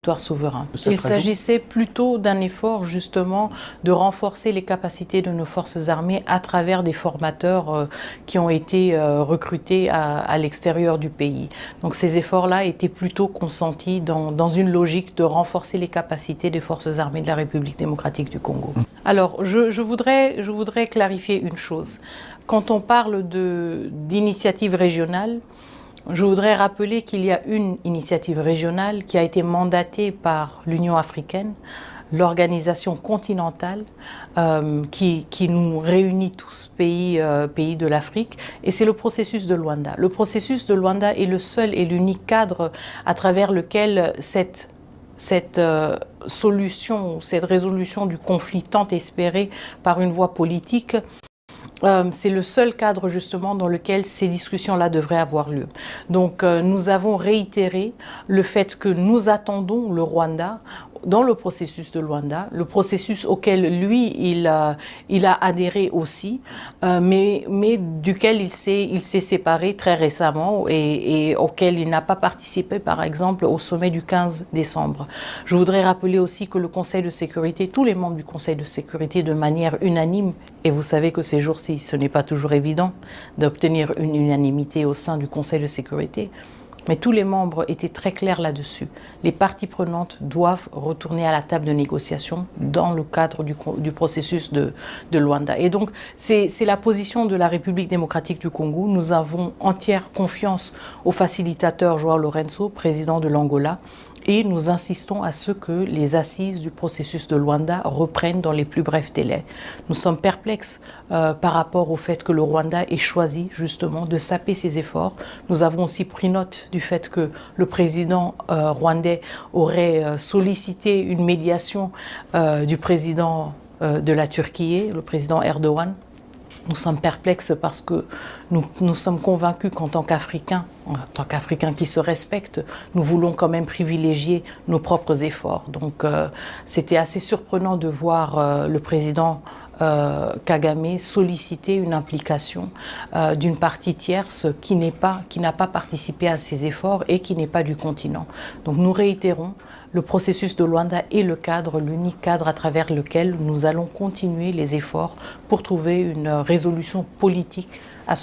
territoire souverain. Il s'agissait plutôt d'un effort justement de renforcer les capacités de nos forces armées à travers des formateurs qui ont été recrutés à l'extérieur du pays. Donc ces efforts-là étaient plutôt consentis dans une logique de renforcer les capacités des forces armées de la République démocratique du Congo. Alors je voudrais clarifier une chose. Quand on parle d'initiative régionale, je voudrais rappeler qu'il y a une initiative régionale qui a été mandatée par l'Union africaine, l'organisation continentale qui nous réunit tous, pays de l'Afrique, et c'est le processus de Luanda. Le processus de Luanda est le seul et l'unique cadre à travers lequel cette solution, cette résolution du conflit tant espérée par une voie politique, c'est le seul cadre justement dans lequel ces discussions-là devraient avoir lieu. Donc nous avons réitéré le fait que nous attendons le Rwanda dans le processus de Luanda, le processus auquel lui, il a adhéré aussi, mais duquel il s'est séparé très récemment et auquel il n'a pas participé, par exemple, au sommet du 15 décembre. Je voudrais rappeler aussi que le Conseil de sécurité, tous les membres du Conseil de sécurité, de manière unanime, et vous savez que ces jours-ci, ce n'est pas toujours évident d'obtenir une unanimité au sein du Conseil de sécurité, mais tous les membres étaient très clairs là-dessus. Les parties prenantes doivent retourner à la table de négociation dans le cadre du processus de Luanda. Et donc, c'est la position de la République démocratique du Congo. Nous avons entière confiance au facilitateur João Lourenço, président de l'Angola, et nous insistons à ce que les assises du processus de Luanda reprennent dans les plus brefs délais. Nous sommes perplexes par rapport au fait que le Rwanda ait choisi justement de saper ses efforts. Nous avons aussi pris note du fait que le président rwandais aurait sollicité une médiation du président de la Turquie, le président Erdogan. Nous sommes perplexes parce que nous sommes convaincus qu'en tant qu'Africains, qui se respectent, nous voulons quand même privilégier nos propres efforts. Donc c'était assez surprenant de voir le président Kagame solliciter une implication d'une partie tierce qui n'a pas participé à ces efforts et qui n'est pas du continent. Donc nous réitérons, le processus de Luanda est le cadre, l'unique cadre à travers lequel nous allons continuer les efforts pour trouver une résolution politique à